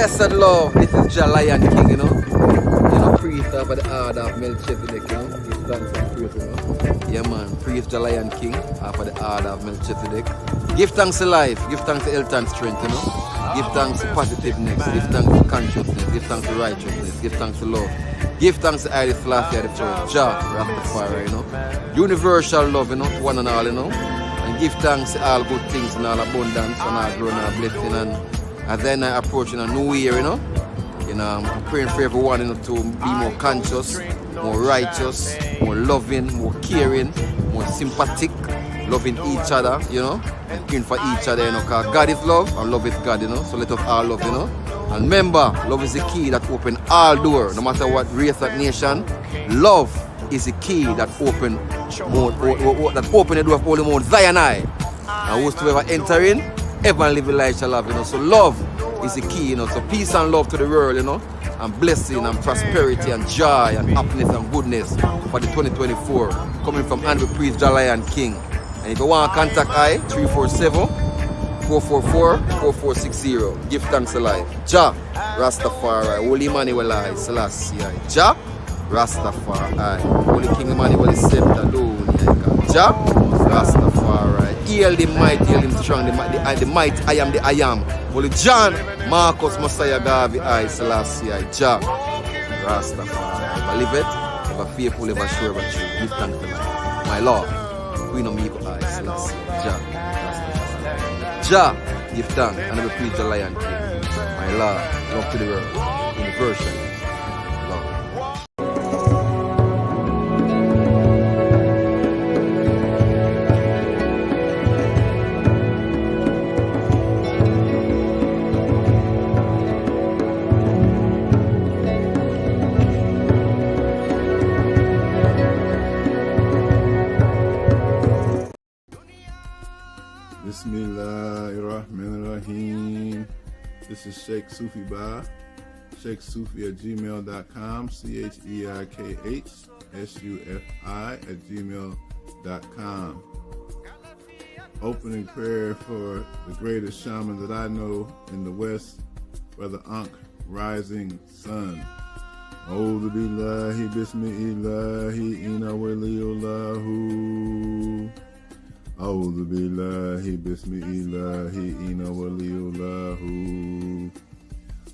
Blessed love, this is Jah Lion King, you know. You know, priest of the order of Melchizedek, you know. Give thanks and praise, you know. Yeah, man, priest Jah Lion King of the order of Melchizedek. Give thanks to life, give thanks to health and strength, you know. Give thanks to positiveness, give thanks to consciousness, give thanks to righteousness, give thanks to love. Give thanks to Haile Selassie the first, Jah, Rastafari, you know. Universal love, you know, to one and all, you know. And give thanks to all good things and all abundance and all growth and all blessing. And then I approaching a new year, you know. I'm praying for everyone, you know, to be more conscious, more righteous, more loving, more caring, more sympathetic, loving each other, you know, and praying for each other, you know, because God is love and love is God, you know. So let us all love, you know. And remember, love is the key that opens all doors, no matter what race or nation. Love is the key that opens the door of all the Mount Zion. And whosoever enter in, ever live a life shall love, you know. So love is the key, you know. So peace and love to the world, you know. And blessing and prosperity and joy and happiness and goodness for the 2024. Coming from Honorable Priest Jah Lion King. And if you want to contact I, 347-444-4460. Give thanks to life. Jah Rastafari. Holy Emmanuel I, Selassie I. Jah Rastafari. Holy King Emmanuel is saved alone. Jah Rastafari. Hail the might, hail him strong, the might, I am the I am. Holy John, Marcus, Messiah, Gavi, I, Selassie, I, Jah Rastafari. Believe it, ever faithful, ever sure, ever true. Give thanks to life. My Lord, Queen of Migo, I, Selassie, Jah Rastafari. Jah, give thanks, and I will preach the Lion King. My Lord, love to the world, universal. Bismillahirrahmanirrahim. This is Sheikh Sufi Ba. SheikhSufi@gmail.com. CHEIKHSUFI@gmail.com. Opening prayer for the greatest shaman that I know in the West, Brother Ankh, Rising Sun. A'udhu billahi bismillahi inna waliyullahu. A'udhu billahi bismillahi inna waliyullahu.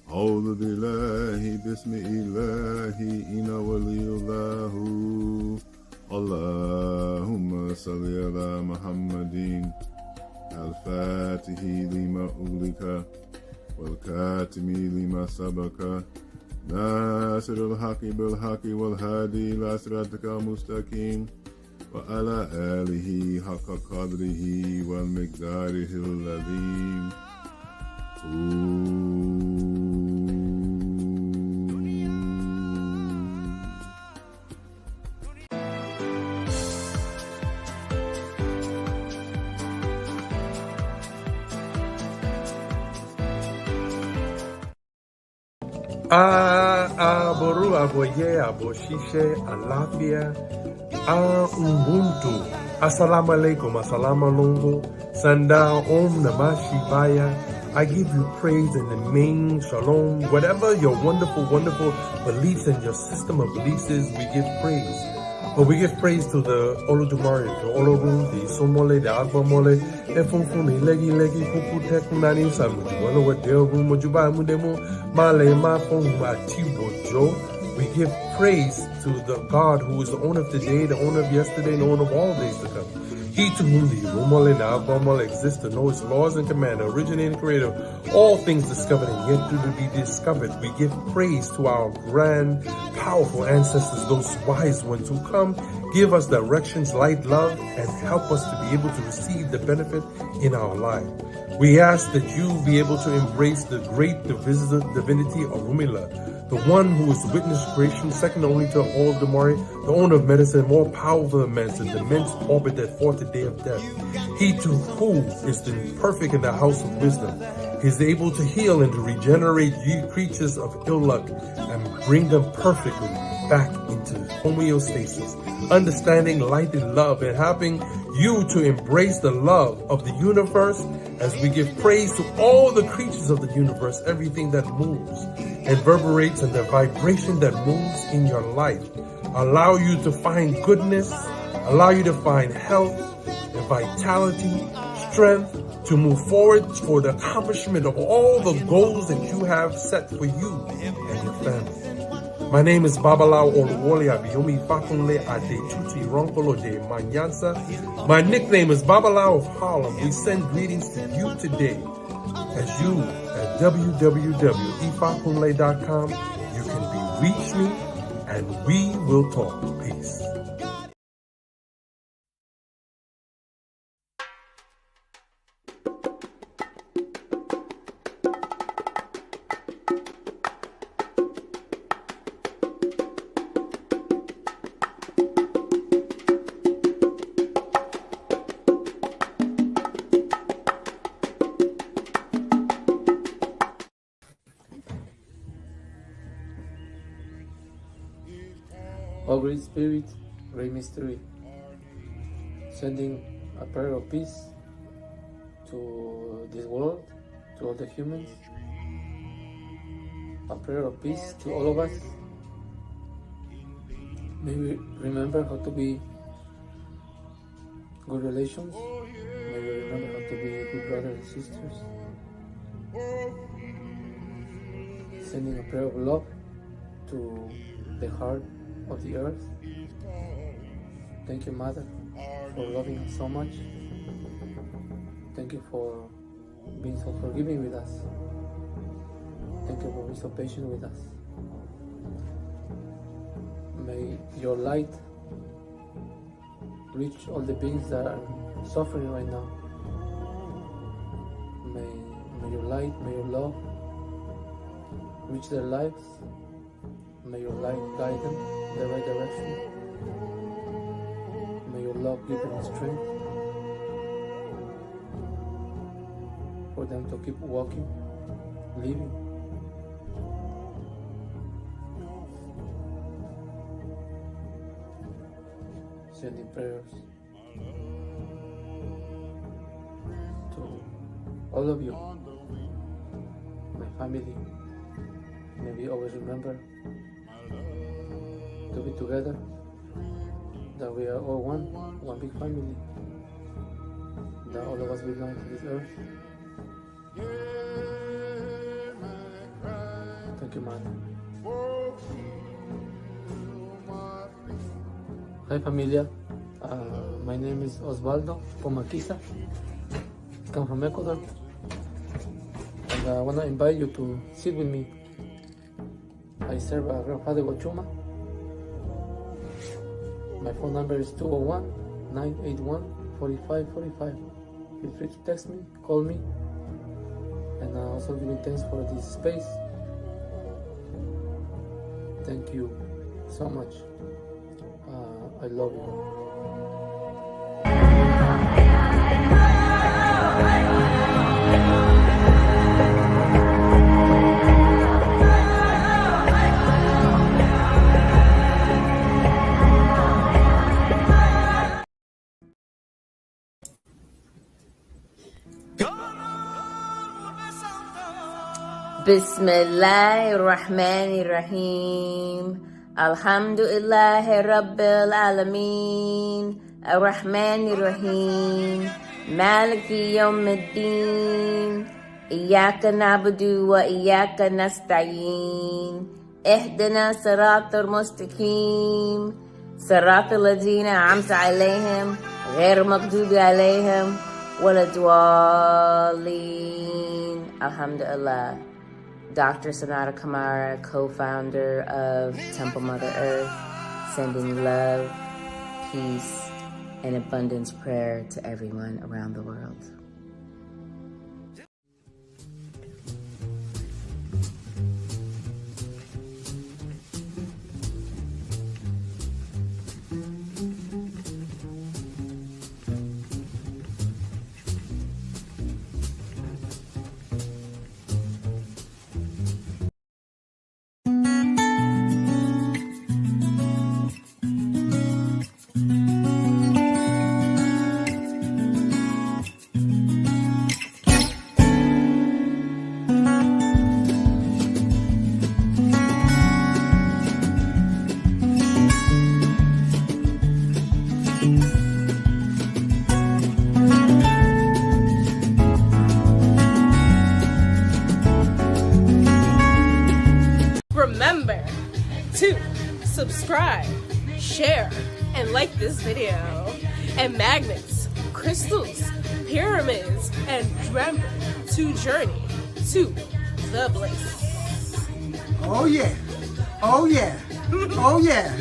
A'udhu billahi bismillahi inna waliyullahu. Allahumma salli ala Muhammadin al-Fatihi lima ulika wal-Katimi lima sabaka Nasir al-Haqi bil-Haqi wal-Hadi ila siratika mustaqim وعلى آله حق قدره والمقداره العظيم. Aboru, aboye, aboshishe, alafia, Ubuntu, Assalamu alaikum, Assalamu alaikum, Sanda, Om Namah Shivaya. I give you praise in the name, Shalom, whatever your wonderful, wonderful beliefs and your system of beliefs is, we give praise. But we give praise to the Olodumare, the Olorum, the Somole, the Agbamole, Efunfuni, Legi, Kuku, Tekunani, Samuji, Wano, what their room, Mojuba, Mudemo, Male, Mafon, Matibo, Joe. We give praise to the God who is the owner of today, the owner of yesterday, and the owner of all days to come. He to whom the Rumale and Albamal exist to know his laws and command, originating creator, all things discovered and yet to be discovered. We give praise to our grand, powerful ancestors, those wise ones who come, give us directions, light, love, and help us to be able to receive the benefit in our life. We ask that you be able to embrace the great divinity of Rumila, the one who is the witness creation, second only to all of the Mari, the owner of medicine, more powerful than man, the immense orbit that fought the day of death. He to who is the perfect in the house of wisdom. He is able to heal and to regenerate ye creatures of ill luck and bring them perfectly back into homeostasis, understanding light and love, and helping you to embrace the love of the universe as we give praise to all the creatures of the universe, everything that moves and reverberates, and the vibration that moves in your life. Allow you to find goodness, allow you to find health and vitality, strength to move forward for the accomplishment of all the goals that you have set for you and your family. My name is Babalao Oluwole Abiyomi Fakunle Adetutu Ironkolo de Manyansa. My nickname is Babalao of Harlem. We send greetings to you today. As you at www.ifakunle.com, you can reach me and we will talk. Peace. O Great Spirit, Great Mystery, sending a prayer of peace to this world, to all the humans, a prayer of peace to all of us. May we remember how to be good relations, may we remember how to be good brothers and sisters, sending a prayer of love to the heart of the earth. Thank you, Mother, for loving us so much. Thank you for being so forgiving with us. Thank you for being so patient with us. May your light reach all the beings that are suffering right now. May your light, may your love reach their lives. May your light guide them in the right direction. May your love give them strength for them to keep walking, living. Sending prayers to all of you, my family. May we always remember to be together, that we are all one big family, that all of us belong to this earth. Thank you, Mother. Hi, familia. My name is Osvaldo Pomaquiza. I come from Ecuador, and I want to invite you to sit with me. I serve a Grandfather Wachuma. My phone number is 201-981-4545. Feel free to text me, call me, and also giving thanks for this space. Thank you so much. I love you. Bismillahirrahmanirrahim. Alhamdulillahi Rabbil Alameen. Ar-Rahmanirrahim. Maliki Yawmiddin. Iyaka na'budu wa iyaka nasta'een. Ihdina siratal mustaqim. Siratal ladina an'amta alayhim. Ghair maghdubi alayhim. Wala dwalleen. Alhamdulillah. Dr. Sanada Kamara, co-founder of Temple Mother Earth, sending love, peace, and abundance prayer to everyone around the world. subscribe, share, and like this video. And magnets, crystals, pyramids, and remember to journey to the bliss. Oh yeah. Oh yeah. Oh yeah.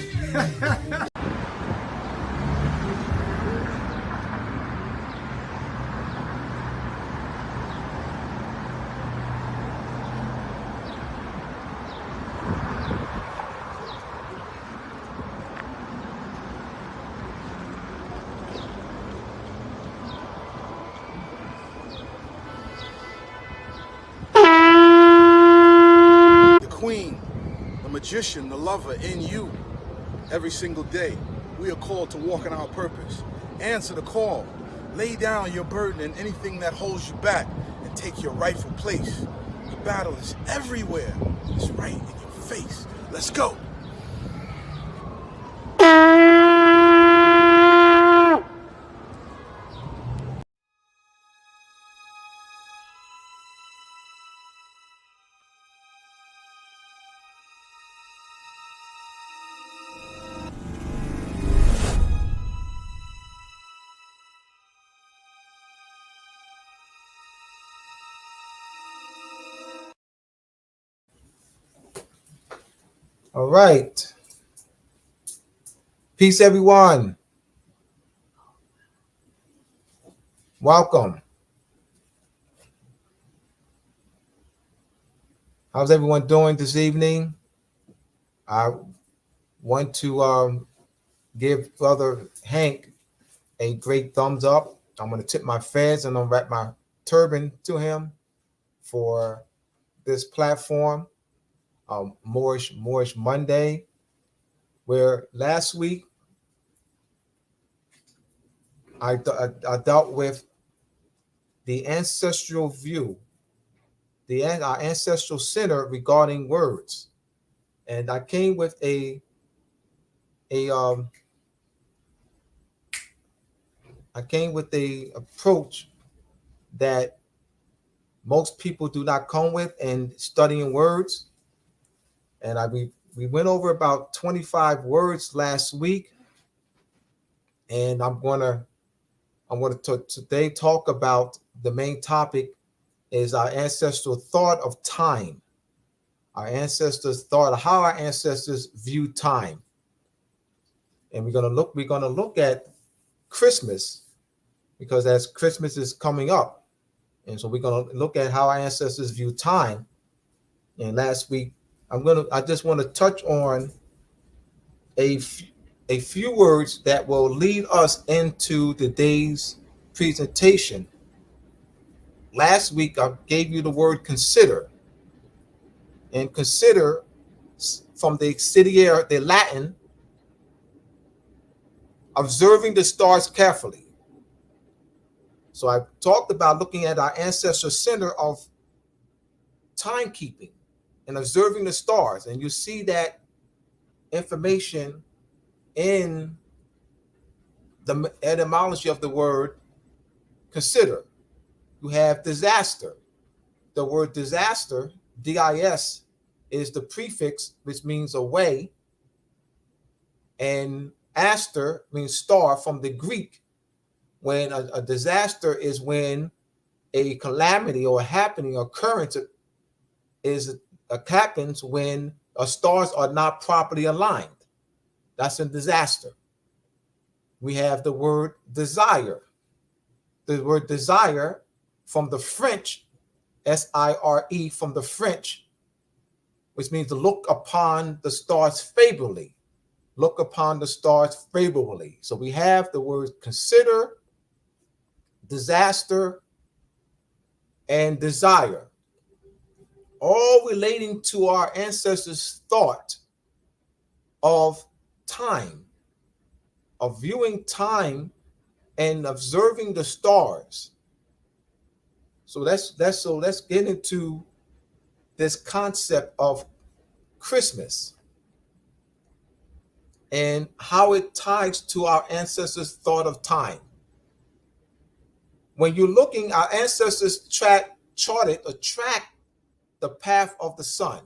Queen, the magician, the lover in you. Every single day, we are called to walk in our purpose. Answer the call. Lay down your burden and anything that holds you back and take your rightful place. The battle is everywhere. It's right in your face. Let's go. All right. Peace, everyone. Welcome. How's everyone doing this evening? I want to give Brother Hank a great thumbs up. I'm going to tip my fez and I'll wrap my turban to him for this platform, Moorish Monday, where last week I dealt with the ancestral view, our ancestral center regarding words, and I came with a approach that most people do not come with in studying words, and we went over about 25 words last week, and I'm going to today talk about the main topic is our ancestral thought of time. Our ancestors thought, how our ancestors view time. And we're gonna look at Christmas, because as Christmas is coming up. And so we're gonna look at how our ancestors view time. And last week, I just want to touch on a few words that will lead us into today's presentation. Last week, I gave you the word consider. And consider, from the excidiare, the Latin, observing the stars carefully. So I talked about looking at our ancestral center of timekeeping and observing the stars. And you see that information in the etymology of the word consider. You have disaster. The word disaster, D-I-S, is the prefix, which means away. And aster means star from the Greek. When a disaster is when a calamity or a happening, occurrence happens when stars are not properly aligned. That's a disaster. We have the word desire. The word desire from the French, S-I-R-E, from the French, which means to look upon the stars favorably. Look upon the stars favorably. So we have the word consider, disaster, and desire, all relating to our ancestors' thought of time, of viewing time and observing the stars. So let's get into this concept of Christmas and how it ties to our ancestors' thought of time. When you're looking, our ancestors charted or tracked the path of the sun.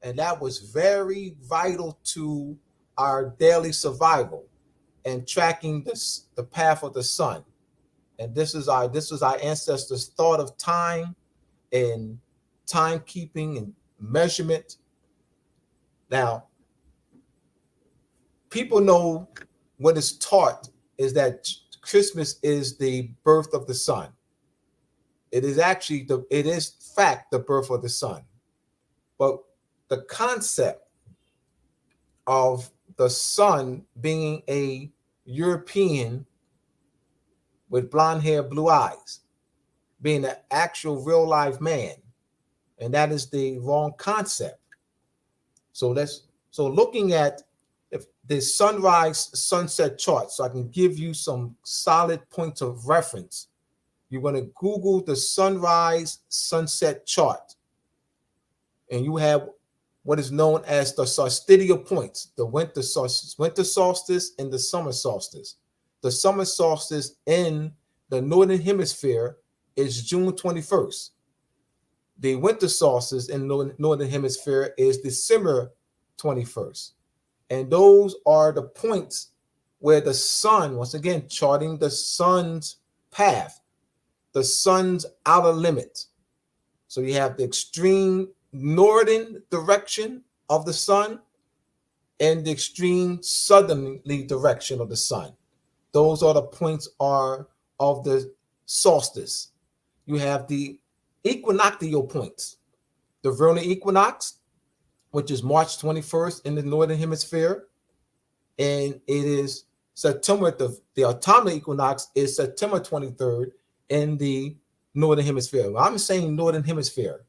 And that was very vital to our daily survival and tracking the path of the sun. And this was our ancestors' thought of time and timekeeping and measurement. Now, people know what is taught is that Christmas is the birth of the sun. It is actually it is fact the birth of the sun. But the concept of the sun being a European with blonde hair, blue eyes, being an actual real life man, and that is the wrong concept. So looking at if the sunrise sunset chart, so I can give you some solid points of reference. You're going to Google the sunrise sunset chart, and you have what is known as the solstitial points, the winter solstice and the summer solstice. The summer solstice in the northern hemisphere is June 21st. The winter solstice in the northern hemisphere is December 21st. And those are the points where the sun, once again, charting the sun's path, the sun's outer limit. So you have the extreme northern direction of the sun and the extreme southerly direction of the sun. Those are the points of the solstice. You have the equinoctial points. The vernal equinox, which is March 21st in the northern hemisphere, and it is September, the autumnal equinox is September 23rd in the northern hemisphere. Well, I'm saying northern hemisphere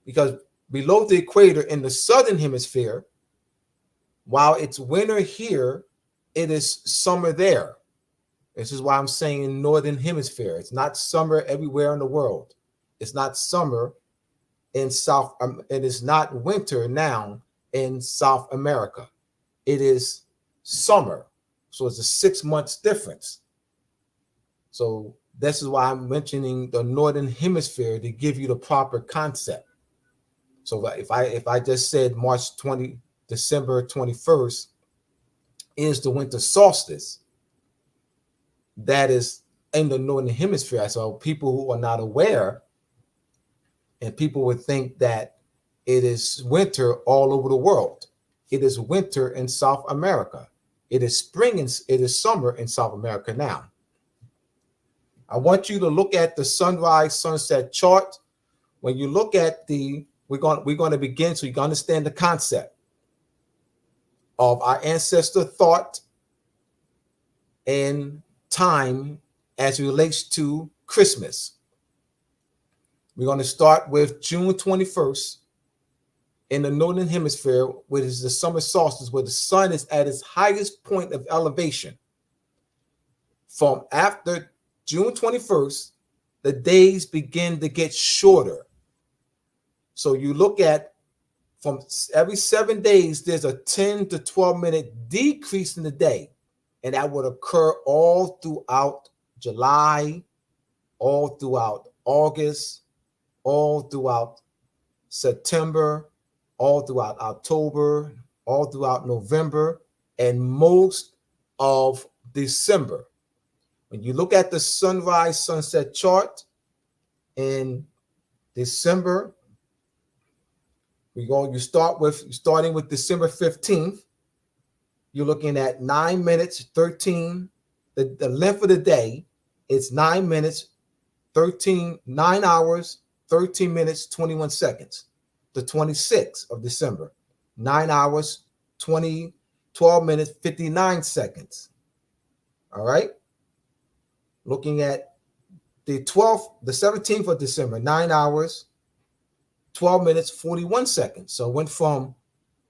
because below the equator in the southern hemisphere, while it's winter here, it is summer there. This is why I'm saying northern hemisphere. It's not summer everywhere in the world. It's not summer in South, it is not winter now in South America. It is summer. So it's a 6 months difference. So this is why I'm mentioning the northern hemisphere to give you the proper concept. So if I just said December 21st is the winter solstice, that is in the northern hemisphere. So people who are not aware, and people would think that it is winter all over the world. It is winter in South America. It is spring and it is summer in South America now. I want you to look at the sunrise sunset chart. When you look at we're going to begin so you can understand the concept of our ancestor thought and time as it relates to Christmas. We're going to start with June 21st in the northern hemisphere, which is the summer solstice, where the sun is at its highest point of elevation. From after June 21st, the days begin to get shorter. So you look at from every 7 days, there's a 10 to 12 minute decrease in the day. And that would occur all throughout July, all throughout August, all throughout September, all throughout October, all throughout November, and most of December. When you look at the sunrise sunset chart in December, starting with December 15th, you're looking at 9 minutes, 13, the length of the day, it's 9 minutes, 9 hours, 13 minutes, 21 seconds. The 26th of December, 9 hours, 12 minutes, 59 seconds. All right. Looking at the 17th of December, 9 hours, 12 minutes, 41 seconds. So it went from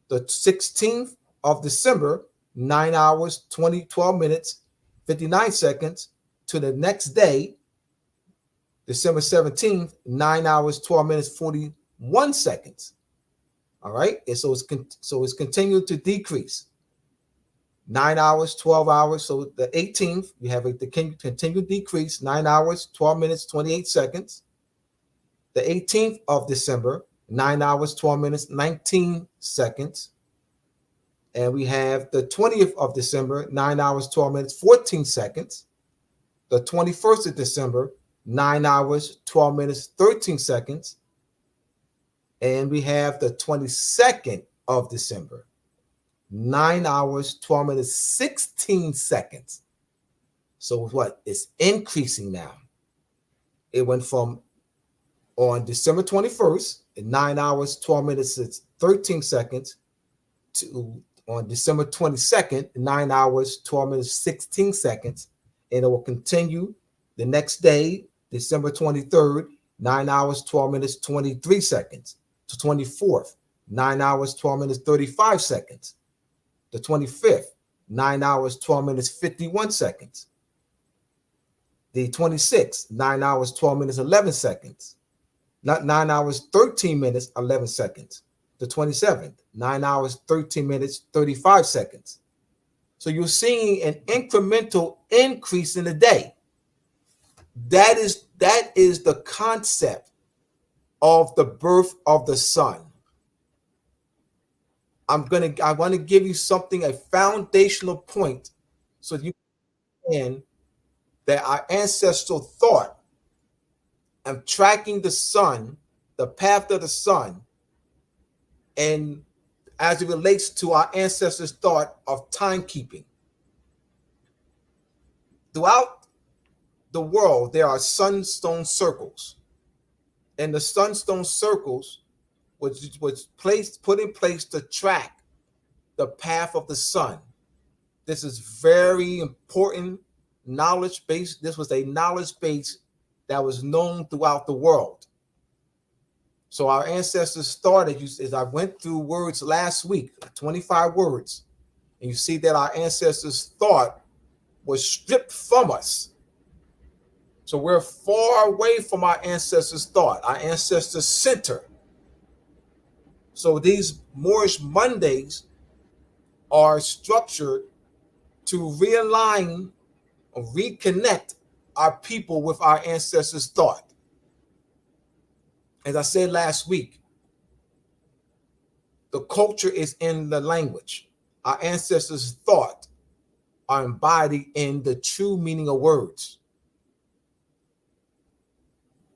the 16th of December, 9 hours, 12 minutes, 59 seconds, to the next day, December 17th, 9 hours, 12 minutes, 41 seconds. All right. And so it's continued to decrease. 9 hours, 12 hours. So the 18th, you have the continued decrease, 9 hours, 12 minutes, 28 seconds. The 18th of December, 9 hours, 12 minutes, 19 seconds. And we have the 20th of December, 9 hours, 12 minutes, 14 seconds. The 21st of December, 9 hours, 12 minutes, 13 seconds. And we have the 22nd of December, 9 hours, 12 minutes, 16 seconds. So what? It's increasing now. It went from on December 21st, at 9 hours, 12 minutes, 13 seconds, to on December 22nd, 9 hours, 12 minutes, 16 seconds. And it will continue the next day, December 23rd, 9 hours, 12 minutes, 23 seconds. To 24th, 9 hours, 12 minutes, 35 seconds. The 25th, 9 hours, 12 minutes, 51 seconds. The 26th, 9 hours, 12 minutes, 11 seconds. Not 9 hours, 13 minutes, 11 seconds. The 27th, 9 hours, 13 minutes, 35 seconds. So you're seeing an incremental increase in the day. That is the concept of the birth of the sun. I want to give you something, a foundational point, so you can that our ancestral thought of tracking the sun, the path of the sun, and as it relates to our ancestors' thought of timekeeping. Throughout the world, there are sunstone circles, and the sunstone circles was put in place to track the path of the sun. This is very important knowledge base. This was a knowledge base that was known throughout the world. So our ancestors started, as I went through words last week, 25 words, and you see that our ancestors' thought was stripped from us. So we're far away from our ancestors' thought, our ancestors' center. So these Moorish Mondays are structured to realign or reconnect our people with our ancestors' thought. As I said last week, the culture is in the language. Our ancestors' thought are embodied in the true meaning of words.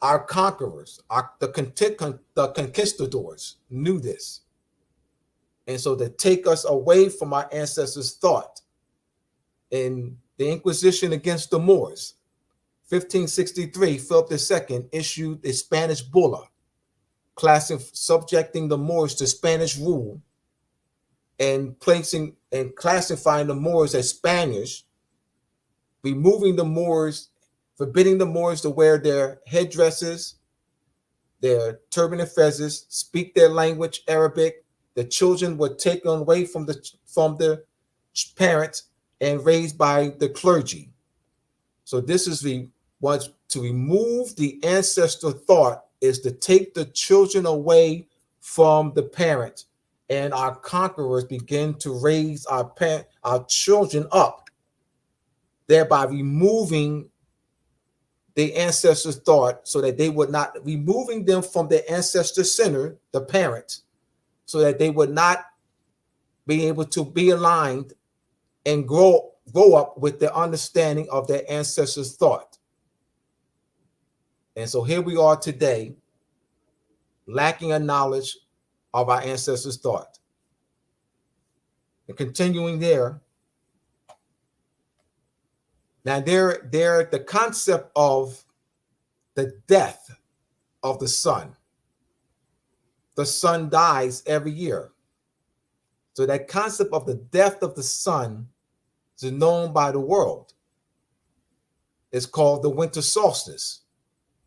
Our conquerors, the conquistadors knew this. And so to take us away from our ancestors' thought, in the Inquisition against the Moors, 1563, Philip II issued a Spanish bulla, subjecting the Moors to Spanish rule and classifying the Moors as Spaniards, removing the Moors, forbidding the Moors to wear their headdresses, their turban and fezzes, speak their language, Arabic. The children were taken away from their parents and raised by the clergy. So this is to remove the ancestral thought is to take the children away from the parents, and our conquerors begin to raise our children up, thereby removing the ancestors' thought, so that they would not, removing them from their ancestor center, the parents, so that they would not be able to be aligned and grow up with the understanding of their ancestors' thought. And so here we are today, lacking a knowledge of our ancestors' thought. And continuing there, now the concept of the death of the sun. The sun dies every year. So that concept of the death of the sun is known by the world. It's called the winter solstice,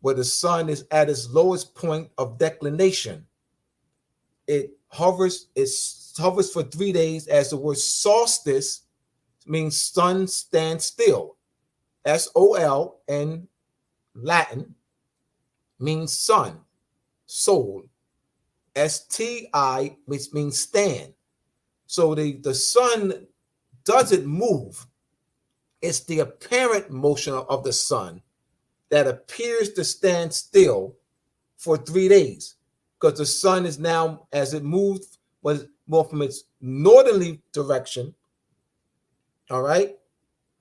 where the sun is at its lowest point of declination. It hovers for 3 days, as the word solstice means sun stands still. S-O-L in Latin means sun, sol. S-T-I, which means stand. So the sun doesn't move. It's the apparent motion of the sun that appears to stand still for 3 days, because the sun is now, as it moves more from its northerly direction, all right?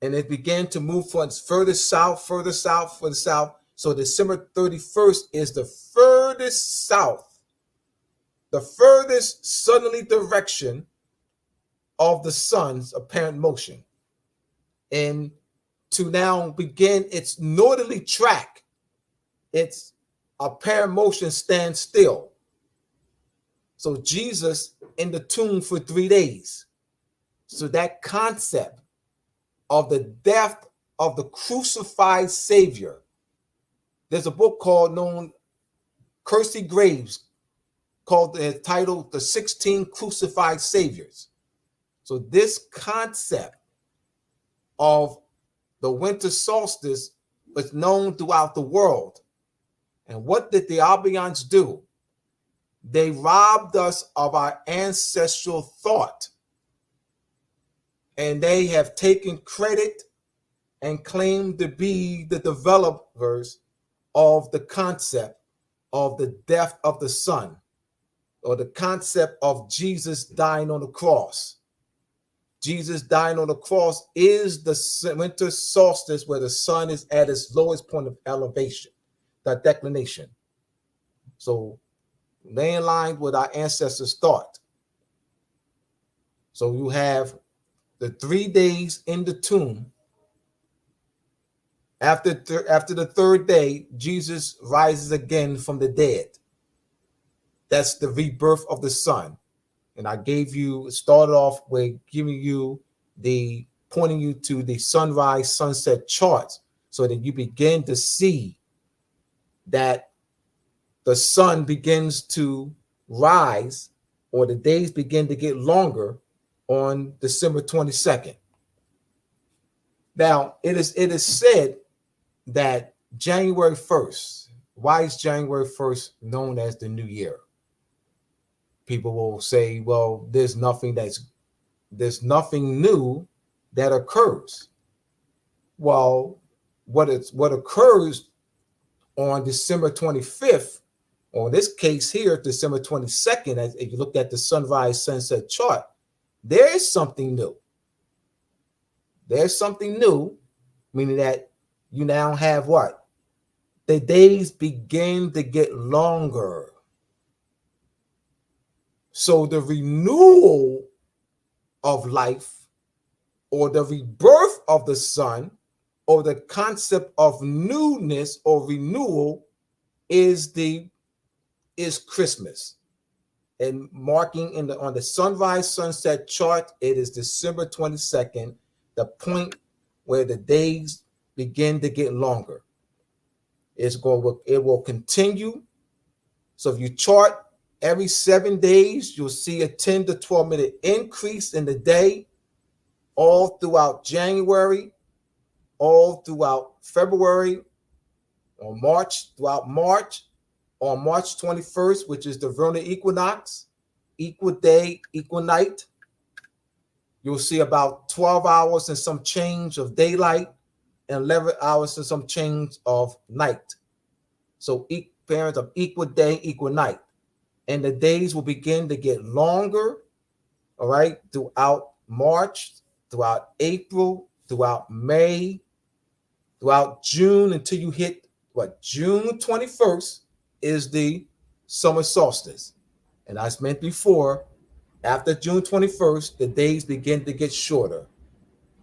And it began to move further south, further south, further south. So December 31st is the furthest south, the furthest southerly direction of the sun's apparent motion. And to now begin its northerly track, its apparent motion stands still. So Jesus in the tomb for 3 days. So that concept of the death of the crucified Savior. There's a book known Kirsty Graves called titled The 16 Crucified Saviors. So this concept of the winter solstice was known throughout the world. And what did the Albions do? They robbed us of our ancestral thought. And they have taken credit and claimed to be the developers of the concept of the death of the sun, or the concept of Jesus dying on the cross. Jesus dying on the cross is the winter solstice where the sun is at its lowest point of elevation, that declination. So lay in line with our ancestors' thought. So you have the 3 days in the tomb. After the third day, Jesus rises again from the dead. That's the rebirth of the sun. And I started off with giving you pointing you to the sunrise, sunset charts so that you begin to see that the sun begins to rise, or the days begin to get longer on December 22nd. Now, it is said that January 1st, why is January 1st known as the new year? People will say, well, there's nothing new that occurs. Well, what occurs on December 25th, or in this case here, December 22nd, if you look at the sunrise sunset chart, there is something new. There's something new, meaning that you now have what? The days begin to get longer. So the renewal of life, or the rebirth of the sun, or the concept of newness or renewal is Christmas. And marking on the sunrise sunset chart, it is December 22nd, the point where the days begin to get longer. It will continue. So if you chart every 7 days, you'll see a 10 to 12 minute increase in the day, all throughout January, all throughout February, on March, throughout March, on March 21st, which is the vernal equinox, equal day, equal night. You'll see about 12 hours and some change of daylight and 11 hours and some change of night. So parents of equal day, equal night. And the days will begin to get longer, all right, throughout March, throughout April, throughout May, throughout June, until you hit June 21st is the summer solstice. And as meant before, after June 21st, the days begin to get shorter.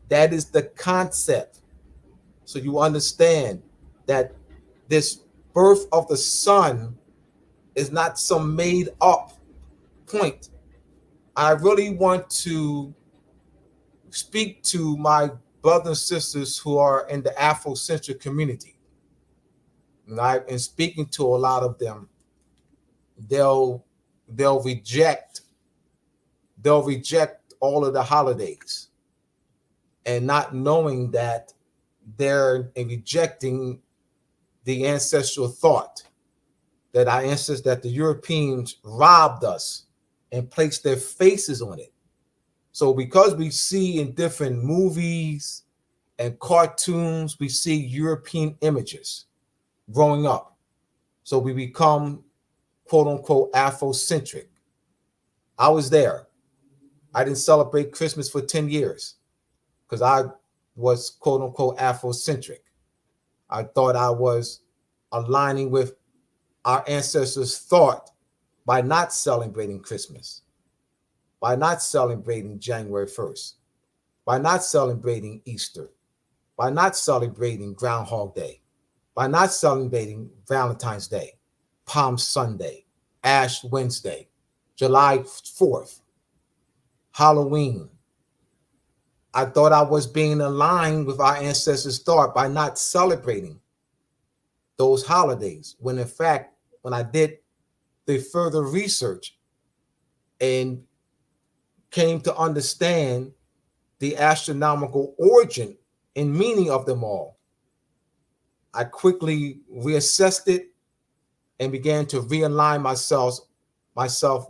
That is the concept. So you understand that this birth of the sun is not some made up point. I really want to speak to my brothers and sisters who are in the Afrocentric community. And I've been speaking to a lot of them. They'll reject all of the holidays, and not knowing that they're rejecting the ancestral thought that that the Europeans robbed us and placed their faces on it. So because we see in different movies and cartoons, we see European images growing up. So we become, quote unquote, Afrocentric. I was there. I didn't celebrate Christmas for 10 years because I was quote unquote Afrocentric. I thought I was aligning with our ancestors' thought by not celebrating Christmas, by not celebrating January 1st, by not celebrating Easter, by not celebrating Groundhog Day, by not celebrating Valentine's Day, Palm Sunday, Ash Wednesday, July 4th, Halloween. I thought I was being aligned with our ancestors' thought by not celebrating those holidays, when in fact, when I did the further research and came to understand the astronomical origin and meaning of them all, I quickly reassessed it and began to realign myself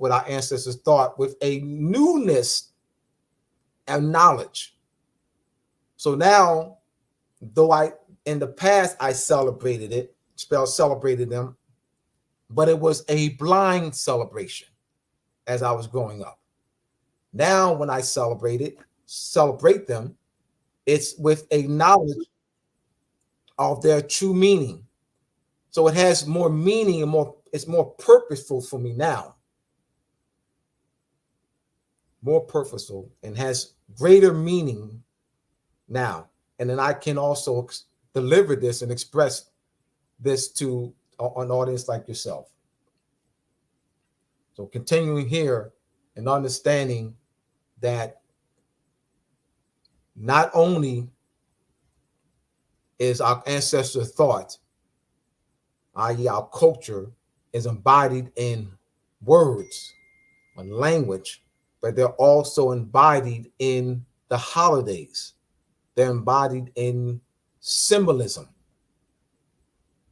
with our ancestors' thought with a newness and knowledge. So now, though in the past I celebrated them, but it was a blind celebration as I was growing up. Now, when I celebrate them, it's with a knowledge of their true meaning. So it has more meaning and it's more purposeful for me now. More purposeful and has greater meaning now. And then I can also deliver this and express this to an audience like yourself. So continuing here and understanding that not only is our ancestor thought, i.e. our culture, is embodied in words and language, but they're also embodied in the holidays. They're embodied in symbolism.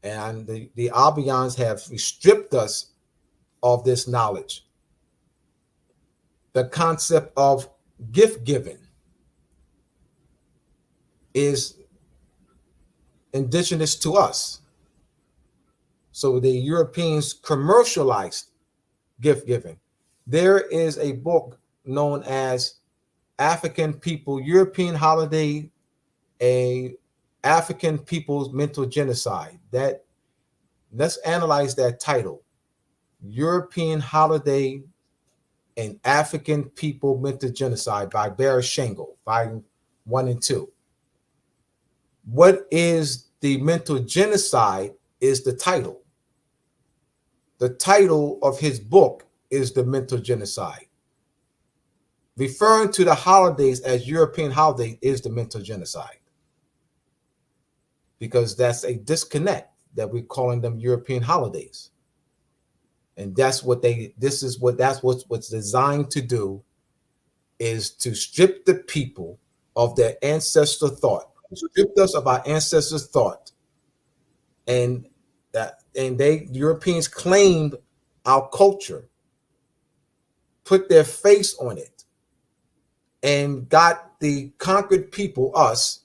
And the Abians have stripped us of this knowledge. The concept of gift giving is indigenous to us. So the Europeans commercialized gift giving. There is a book known as African People, European Holiday, a African People's Mental Genocide. Let's analyze that title. European Holiday and African People Mental Genocide by Barry Shangle, volume 1 and 2. What is the mental genocide is the title. The title of his book is The Mental Genocide. Referring to the holidays as European holiday is the mental genocide. Because that's a disconnect that we're calling them European holidays. And that's what's designed to do, is to strip the people of their ancestral thought, stripped us of our ancestors' thought, and Europeans claimed our culture, put their face on it, and got the conquered people, us,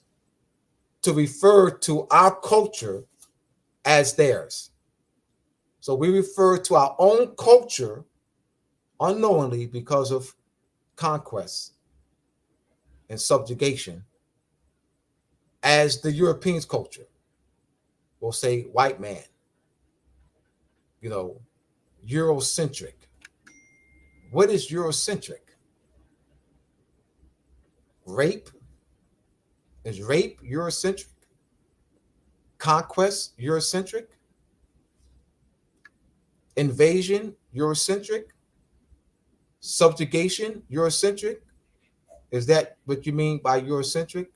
to refer to our culture as theirs. So we refer to our own culture unknowingly because of conquest and subjugation as the Europeans' culture. We'll say white man, Eurocentric. What is Eurocentric? Rape? Is rape Eurocentric? Conquest Eurocentric? Invasion Eurocentric? Subjugation Eurocentric? Is that what you mean by Eurocentric?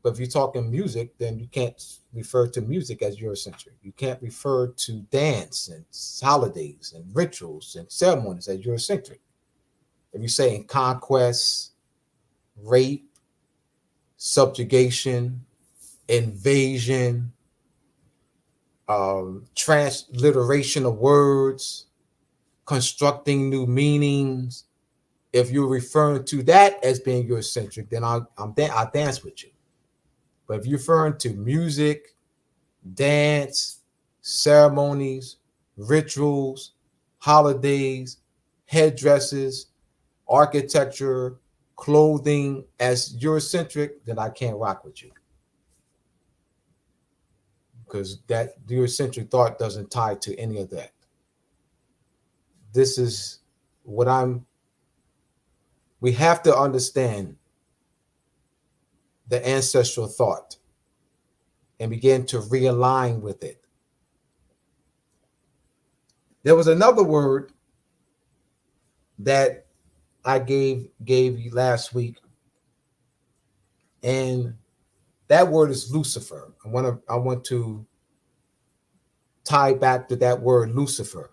But if you're talking music, then you can't refer to music as Eurocentric. You can't refer to dance and holidays and rituals and ceremonies as Eurocentric. If you're saying conquest, rape, subjugation, invasion, transliteration of words, constructing new meanings, if you're referring to that as being Eurocentric, then I'll dance with you. But if you're referring to music, dance, ceremonies, rituals, holidays, headdresses, architecture, clothing as Eurocentric, then I can't rock with you. Because that Eurocentric thought doesn't tie to any of that. This is what we have to understand the ancestral thought and begin to realign with it. There was another word that I gave you last week, and that word is Lucifer. I want to tie back to that word Lucifer.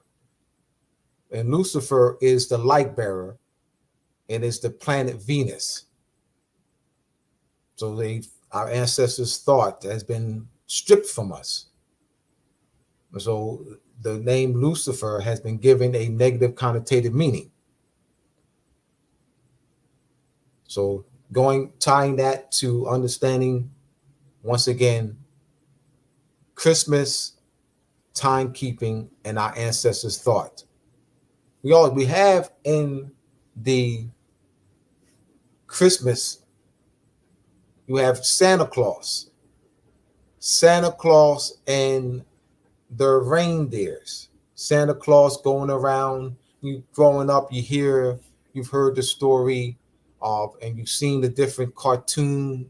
And Lucifer is the light bearer, and it's the planet Venus. So our ancestors' thought has been stripped from us. So the name Lucifer has been given a negative connotative meaning. So tying that to understanding, once again, Christmas, timekeeping, and our ancestors' thought. We have in the Christmas, you have Santa Claus and the reindeers. Santa Claus going around. You growing up, you've heard the story of, and you've seen the different cartoon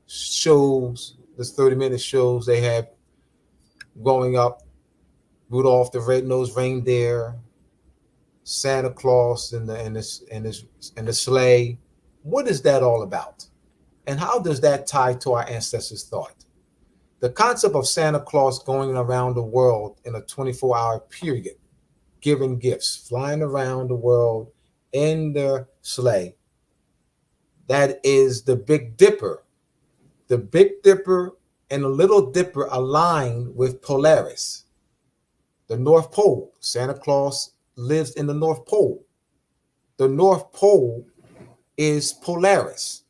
shows, the 30-minute shows they have growing up. Rudolph the Red-Nosed Reindeer, Santa Claus and the sleigh. What is that all about? And how does that tie to our ancestors' thought? The concept of Santa Claus going around the world in a 24-hour period, giving gifts, flying around the world in the sleigh. That is the Big Dipper. The Big Dipper and the Little Dipper align with Polaris, the North Pole. Santa Claus lives in the North Pole. The North Pole is Polaris.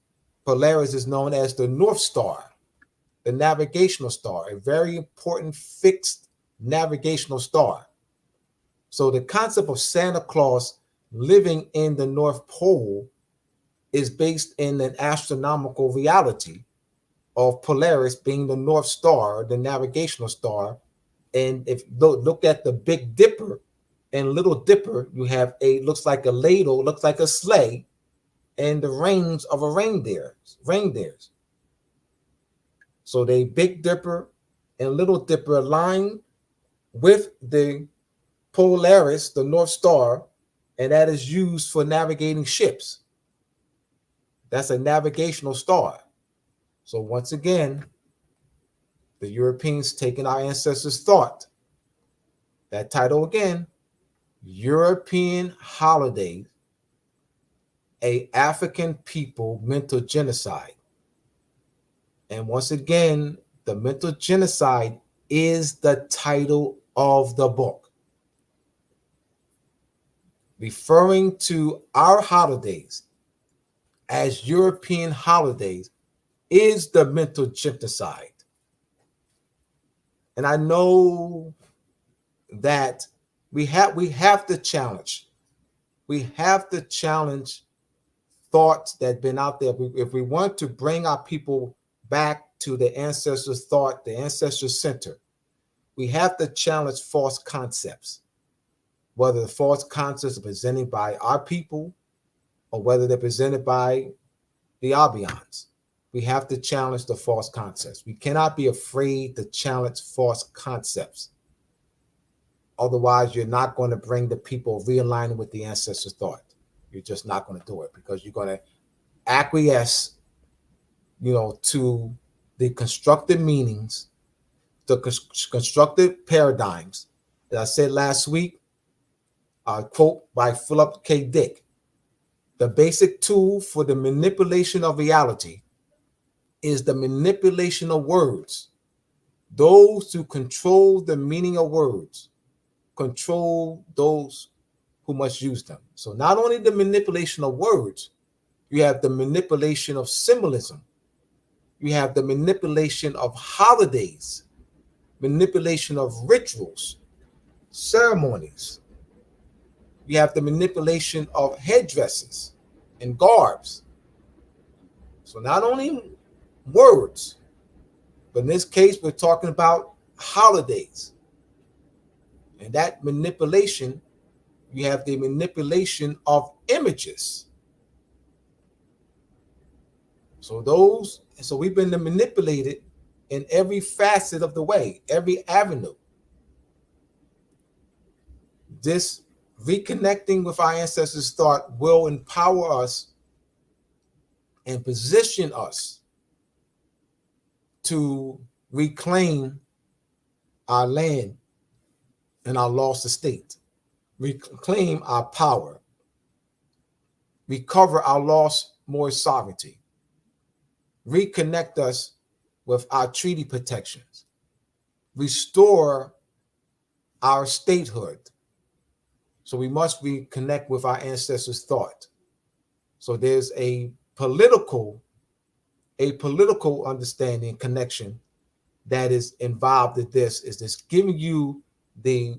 Polaris is known as the North Star, the navigational star, a very important fixed navigational star. So the concept of Santa Claus living in the North Pole is based in an astronomical reality of Polaris being the North Star, the navigational star. And if look at the Big Dipper and Little Dipper, you have looks like a ladle, looks like a sleigh, and the reins of a reindeers. So they Big Dipper and Little Dipper align with the Polaris, the North Star, and that is used for navigating ships. That's a navigational star. So once again, the Europeans taking our ancestors' thought. That title again, European Holidays, a African people mental genocide. And once again, the mental genocide is the title of the book. Referring to our holidays as European holidays is the mental genocide. And I know that we have to challenge. We have to challenge thoughts that have been out there. If we want to bring our people back to the ancestors' thought, the ancestor center, we have to challenge false concepts, whether the false concepts are presented by our people or whether they're presented by the Abians. We have to challenge the false concepts. We cannot be afraid to challenge false concepts. Otherwise, you're not going to bring the people realigning with the ancestors' thought. You're just not going to do it because you're going to acquiesce, to the constructed meanings, the constructed paradigms that I said last week. Quote by Philip K. Dick: "The basic tool for the manipulation of reality is the manipulation of words. Those who control the meaning of words control those who must use them." So not only the manipulation of words, you have the manipulation of symbolism. You have the manipulation of holidays, manipulation of rituals, ceremonies. You have the manipulation of headdresses. and garbs. So not only words, but in this case, we're talking about holidays. And that manipulation, you have the manipulation of images. So we've been manipulated in every facet of the way, every avenue. This reconnecting with our ancestors' thought will empower us and position us to reclaim our land and our lost estate, reclaim our power, recover our lost Moorish sovereignty, reconnect us with our treaty protections, restore our statehood. So we must reconnect with our ancestors' thought. So there's a political understanding, connection that is involved in this, is this giving you a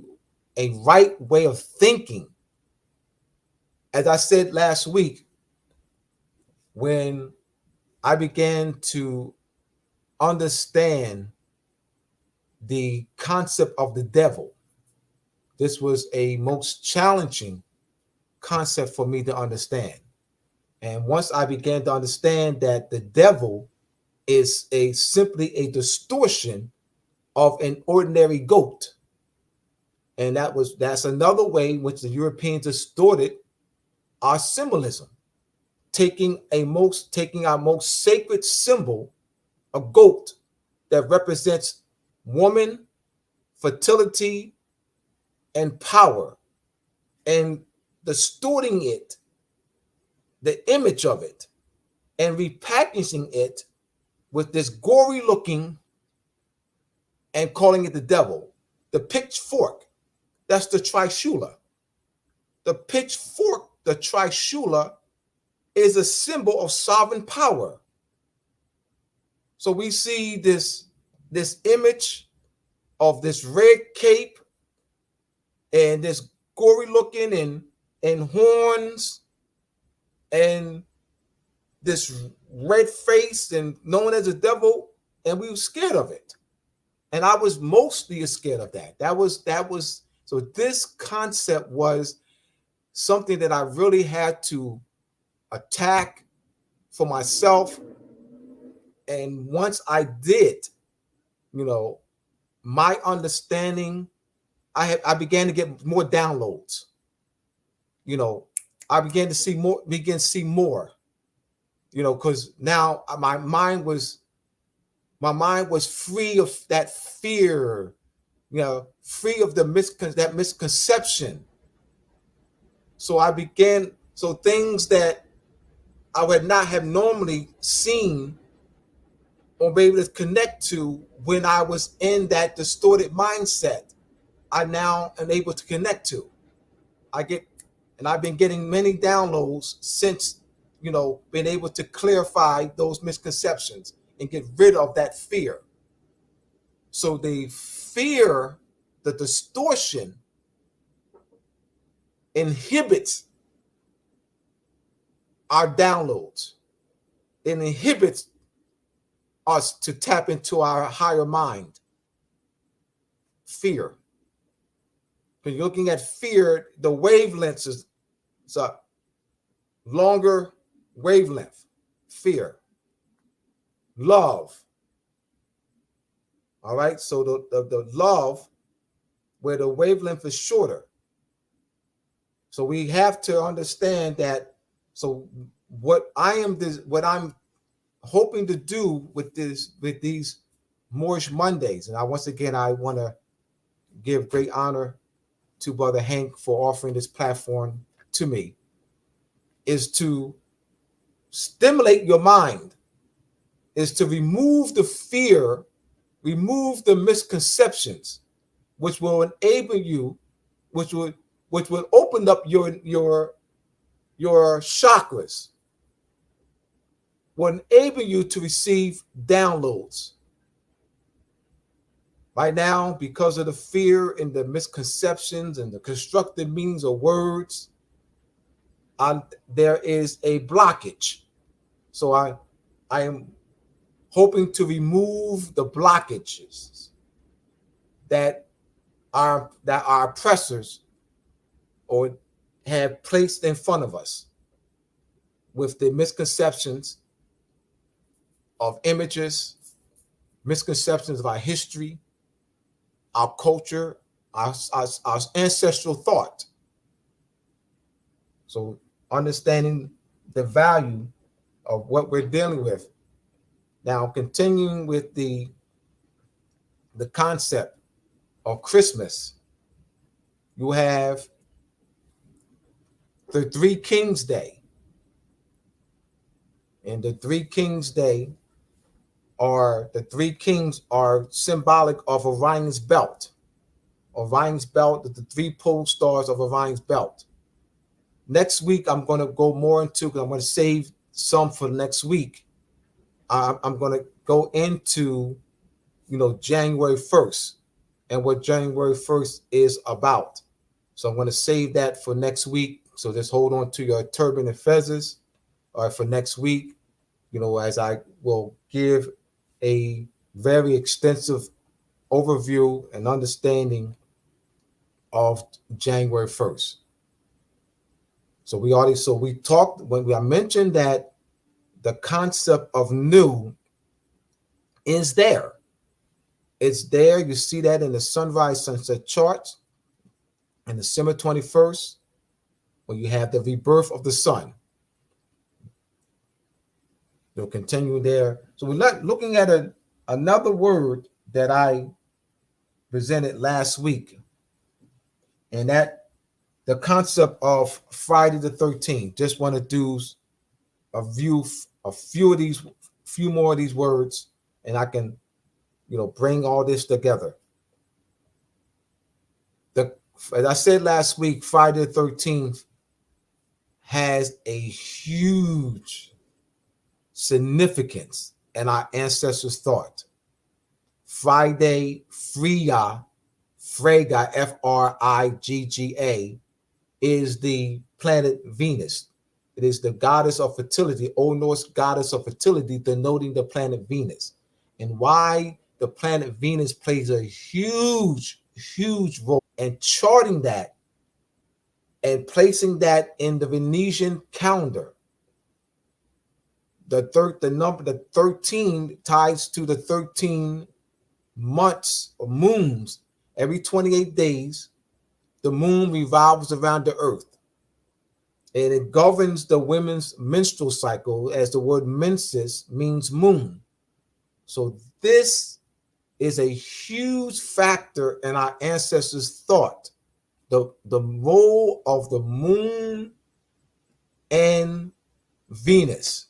right way of thinking. As I said last week, when I began to understand the concept of the devil, this was a most challenging concept for me to understand. And once I began to understand that the devil is simply a distortion of an ordinary goat, and that's another way in which the Europeans distorted our symbolism, taking our most sacred symbol, a goat that represents woman, fertility, and power, and distorting it, the image of it, and repackaging it with this gory looking and calling it the devil. The pitchfork, that's the trishula. The pitchfork, the trishula, is a symbol of sovereign power. So we see this image of this red cape and this gory looking and horns and this red face and known as the devil, and we were scared of it. And I was mostly scared of that. That was so this concept was something that I really had to attack for myself. And once I did, my understanding, I began to get more downloads. I began to see more, because now my mind was free of that fear, free of that misconception. So things that I would not have normally seen or be able to connect to when I was in that distorted mindset, I now am able to connect to. I've been getting many downloads since, being able to clarify those misconceptions and get rid of that fear. So the fear, the distortion, inhibits our downloads. It inhibits us to tap into our higher mind. Fear. When you're looking at fear, the wavelengths is a longer wavelength. Fear. Love. All right, so the love, where the wavelength is shorter. So we have to understand that. So what I'm hoping to do with these Moorish Mondays, and I want to give great honor to Brother Hank for offering this platform to me, is to stimulate your mind, is to remove the fear, remove the misconceptions, which will enable you, which will open up your chakras, will enable you to receive downloads. Right now, because of the fear and the misconceptions and the constructed meanings of words, there is a blockage. So I am hoping to remove the blockages that our oppressors or have placed in front of us with the misconceptions of images, misconceptions of our history, our culture, our ancestral thought. So understanding the value of what we're dealing with. Now, continuing with the concept of Christmas, you have the Three Kings Day. And the Three Kings Day the three kings are symbolic of Orion's belt. Orion's belt, the three pole stars of Orion's belt. Next week, I'm going to go more into, because I'm going to save some for next week. I'm going to go into, January 1st and what January 1st is about. So I'm going to save that for next week. So just hold on to your turban and feathers for next week, as I will give a very extensive overview and understanding of January 1st. So we talked, when I mentioned that the concept of new is there. It's there. You see that in the sunrise sunset charts and December 21st, when you have the rebirth of the sun. You'll continue there. So we're looking at another word that I presented last week, and that the concept of Friday the 13th. Just want to do a few more of these words, and I can, bring all this together. As I said last week, Friday the 13th has a huge significance in our ancestors' thought. Friday, Frigga, Frigga, is the planet Venus. It is the goddess of fertility, Old Norse goddess of fertility, denoting the planet Venus. And why the planet Venus plays a huge, huge role in charting that and placing that in the Venetian calendar. The 13 ties to the 13 months or moons. Every 28 days, the moon revolves around the earth. And it governs the women's menstrual cycle, as the word menses means moon. So this is a huge factor in our ancestors' thought. The role of the moon and Venus.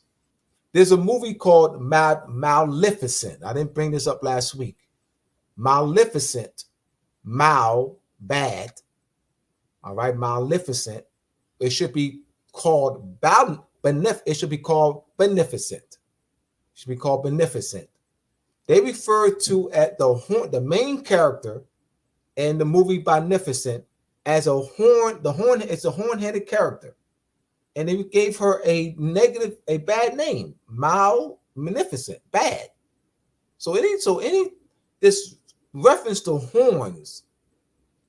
There's a movie called Maleficent. I didn't bring this up last week. Maleficent, Mal, bad. All right, Maleficent. It should be called It should be called Beneficent. It should be called Beneficent. They refer to at the main character in the movie Beneficent as a horn. It's a horn-headed character. And they gave her a bad name, Maleficent, bad. So this reference to horns.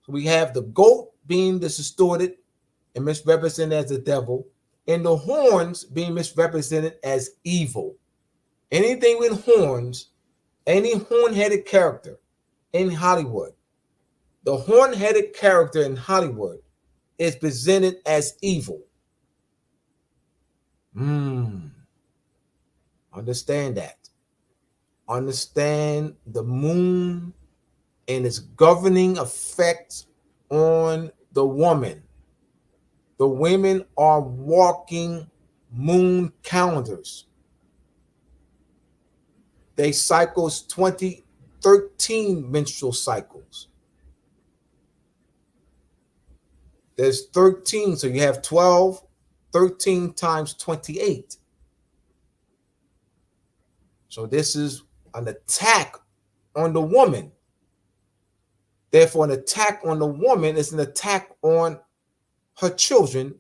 So we have the goat being distorted and misrepresented as the devil, and the horns being misrepresented as evil. Anything with horns, any horn-headed character in Hollywood, the horn-headed character in Hollywood is presented as evil. Understand that. Understand the moon and its governing effects on the woman. The women are walking moon calendars. They cycles 13 menstrual cycles. There's 13, so you have 12, 13 times 28. So this is an attack on the woman. Therefore, an attack on the woman is an attack on her children,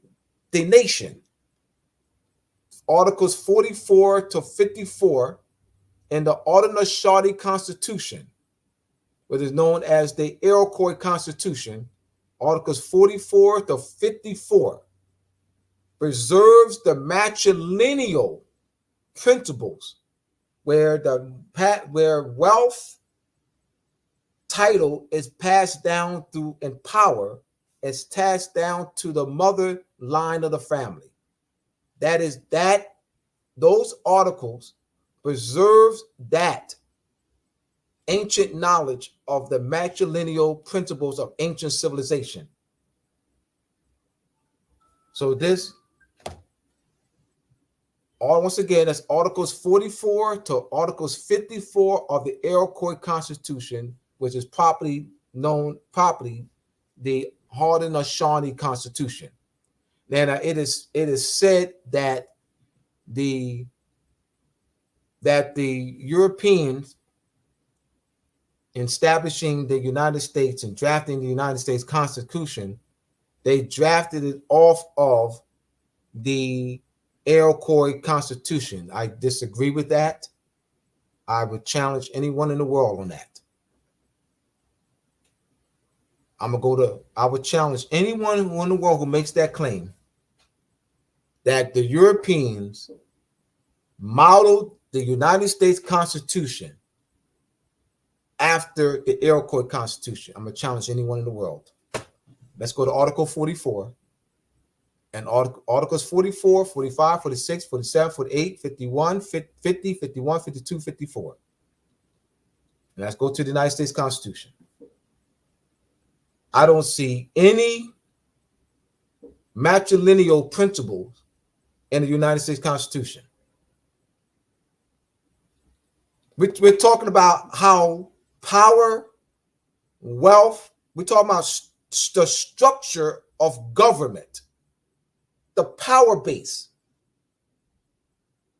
the nation. Articles 44 to 54 in the Haudenosaunee Constitution, what is known as the Iroquois Constitution, Articles 44 to 54, preserves the matrilineal principles where wealth title is passed down through, and power is passed down to the mother line of the family. Those articles preserves that ancient knowledge of the matrilineal principles of ancient civilization. So this, once again, that's Articles 44 to Articles 54 of the Iroquois Constitution, which is properly the Haudenosaunee Constitution. Then it is said that the Europeans, in establishing the United States and drafting the United States Constitution, they drafted it off of the Iroquois Constitution. I disagree with that. I would challenge anyone in the world on that. I would challenge anyone in the world who makes that claim that the Europeans modeled the United States Constitution after the Iroquois Constitution. I'm going to challenge anyone in the world. Let's go to Article 44. And Articles 44, 45, 46, 47, 48, 51, 50, 51, 52, 54. And let's go to the United States Constitution. I don't see any matrilineal principles in the United States Constitution. We're talking about how power, wealth, we're talking about the structure of government, the power base,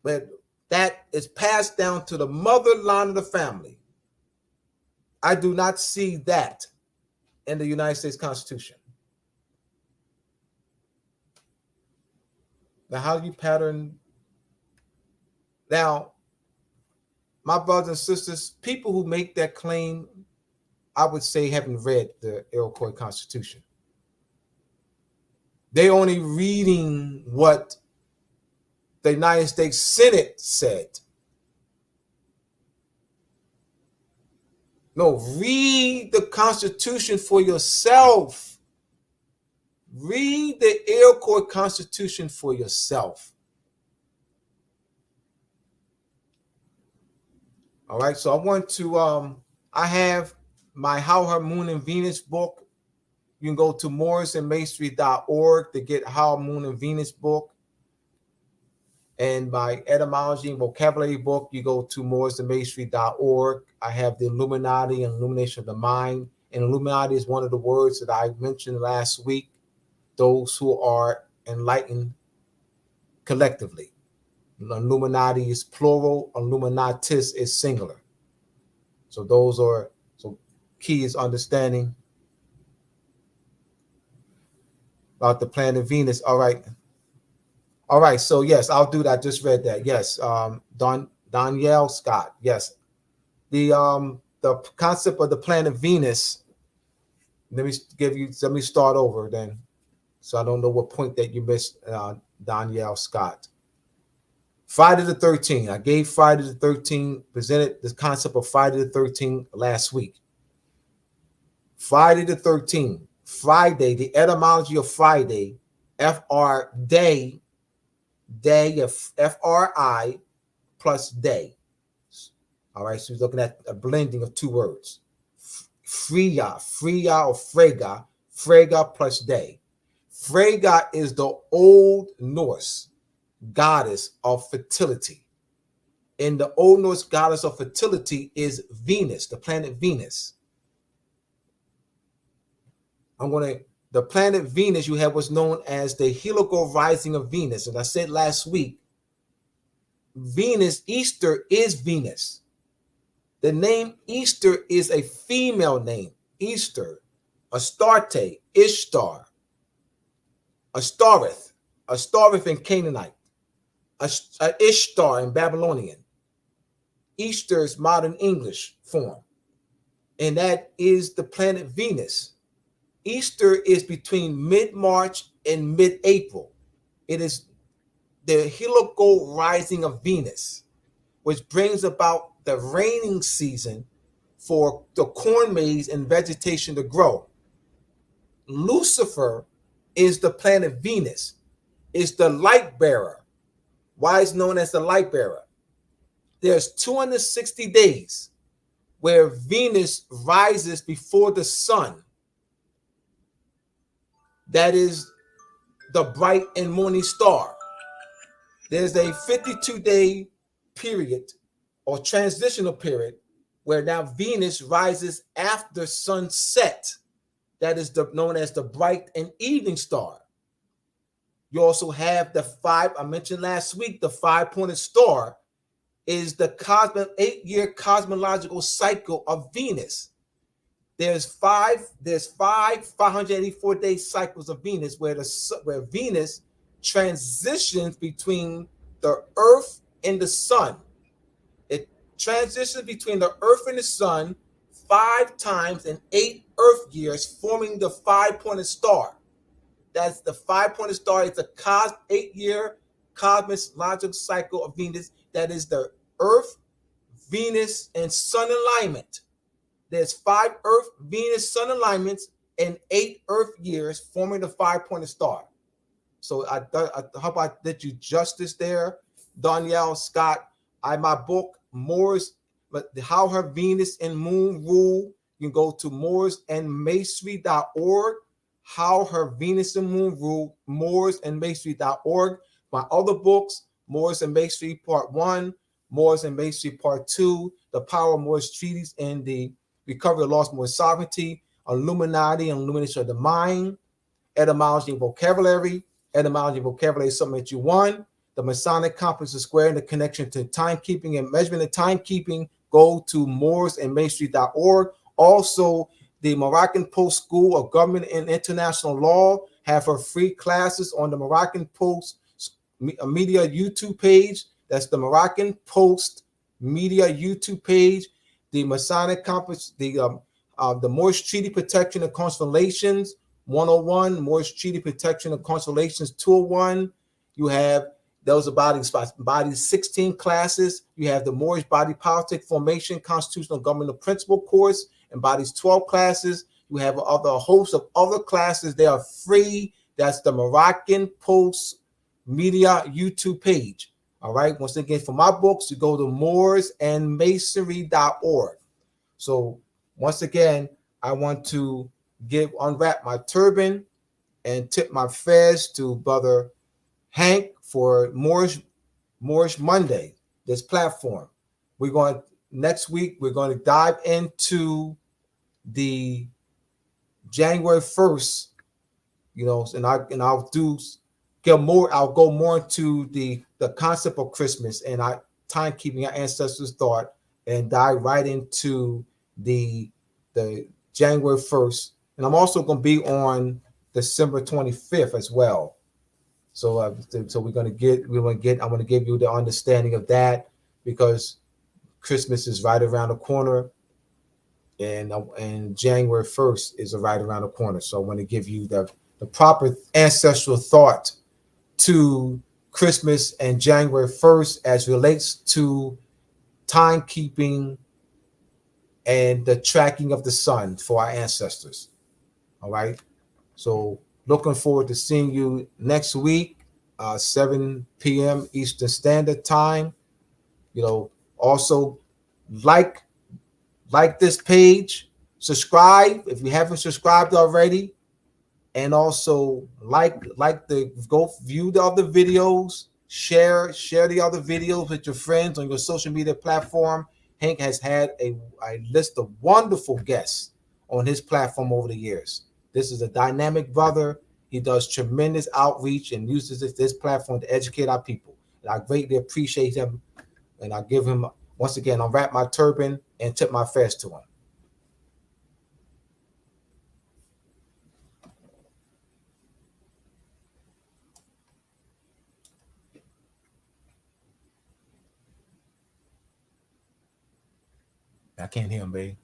that is passed down to the mother line of the family. I do not see that in the United States Constitution. Now, how do you pattern? Now, my brothers and sisters, people who make that claim, I would say haven't read the Iroquois Constitution. They only reading what the United States Senate said. No, read the Constitution for yourself. Read the Iroquois Constitution for yourself. All right, so I want to, I have my How Her Moon and Venus book. You can go to morrisandmasonry.org to get How Moon and Venus book. And my etymology and vocabulary book, you go to morrisandmasonry.org. I have the Illuminati and Illumination of the Mind. And Illuminati is one of the words that I mentioned last week, those who are enlightened collectively. Illuminati is plural, Illuminatis is singular. So those are, so key is understanding about the planet Venus. All right. All right. So yes, I'll do that. I just read that. Yes. Danielle Scott. Yes. The concept of the planet Venus. Let me start over then. So I don't know what point that you missed, Danielle Scott. Friday the 13th. I gave Friday the 13th, presented the concept of Friday the 13th last week. Friday the 13th. Friday, the etymology of Friday, day, F-R-I plus day. All right, so we're looking at a blending of two words. Freya or Frega plus day. Frega is the Old Norse goddess of fertility. And the Old Norse goddess of fertility is Venus, the planet Venus. The planet Venus, you have what's known as the heliacal rising of Venus. And I said last week, Venus, Easter is Venus. The name Easter is a female name. Easter, Astarte, Ishtar, Astareth. Astareth in Canaanite, Ishtar in Babylonian, Easter's modern English form, and that is the planet Venus. Easter is between mid-March and mid-April. It is the heliacal rising of Venus, which brings about the raining season for the corn maze and vegetation to grow. Lucifer is the planet Venus, is the light bearer. Why is known as the light bearer? There's 260 days where Venus rises before the sun. That is the bright and morning star. There's a 52-day period or transitional period where now Venus rises after sunset. That is known as the bright and evening star. You also have the I mentioned last week, the 5-pointed star is the 8-year cosmological cycle of Venus. There's five 584-day cycles of Venus where Venus transitions between the Earth and the Sun. It transitions between the Earth and the Sun 5 times in 8 Earth years, forming the 5-pointed star. That's the 5-pointed star. It's a 8-year cosmological cycle of Venus. That is the Earth, Venus, and Sun alignment. There's 5 Earth, Venus, Sun alignments in 8 Earth years, forming the 5-pointed star. So I hope I did you justice there, Danielle Scott. My book, Moors, but How Her Venus and Moon Rule. You can go to moorsandmasonry.org. How Her Venus and Moon Rule, moorsandmasonry.org. My other books, Moors and Masonry Part 1, Moors and Masonry Part 2, The Power of Moorish Treaties and the Recovery of Lost Moorish Sovereignty, Illuminati and Illumination of the Mind, Etymology and Vocabulary. Etymology and Vocabulary is something that you won. The Masonic Compass is square and the connection to timekeeping and measurement of timekeeping. Go to moorsandmasonry.org. Also, the Moroccan Post School of Government and International Law have her free classes on the Moroccan Post Media YouTube page. That's the Moroccan Post Media YouTube page. The Masonic Compass, the Moorish Treaty Protection and Constellations 101, Moorish Treaty Protection and Constellations 201. You have those body 16 classes. You have the Moorish Body Politic Formation, Constitutional Governmental Principle course, and bodies 12 classes. You have a host of other classes. They are free. That's the Moroccan Post Media YouTube page. All right. Once again, for my books, you go to moorsandmasonry.org. So once again, I want to unwrap my turban and tip my fez to Brother Hank for Moorish Monday, this platform. Next week, we're going to dive into the January 1st, and I'll go more into the concept of Christmas and timekeeping, our ancestors' thought, and dive right into the January 1st. And I'm also going to be on December 25th as well. So I'm going to give you the understanding of that, because Christmas is right around the corner, and January 1st is right around the corner. So I want to give you the proper ancestral thought to Christmas and January 1st as relates to timekeeping and the tracking of the sun for our ancestors. All right. So looking forward to seeing you next week, 7 p.m. Eastern Standard Time. Also like this page, subscribe if you haven't subscribed already, and also go view the other videos, share the other videos with your friends on your social media platform. Hank has had a list of wonderful guests on his platform over the years. This is a dynamic brother. He does tremendous outreach and uses this platform to educate our people. And I greatly appreciate him. And I give him, once again, I'll wrap my turban and tip my fez to him. I can't hear him, babe.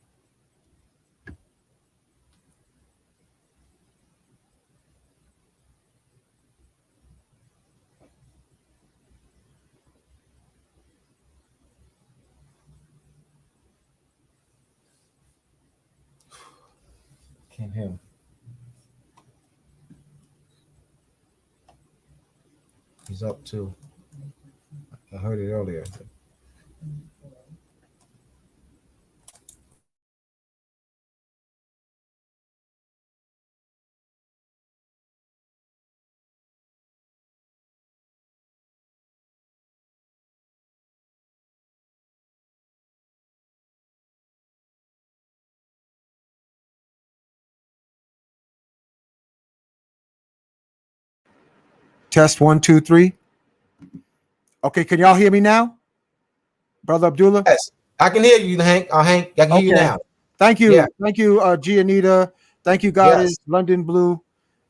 Can't hear him. He's up too. I heard it earlier. Test 1, 2, 3. Okay, can y'all hear me now, Brother Abdullah? Yes, I can hear you, Hank. Hank, I can hear you now. Thank you. Yeah. Thank you, Gianita. Thank you, Goddess, London Blue.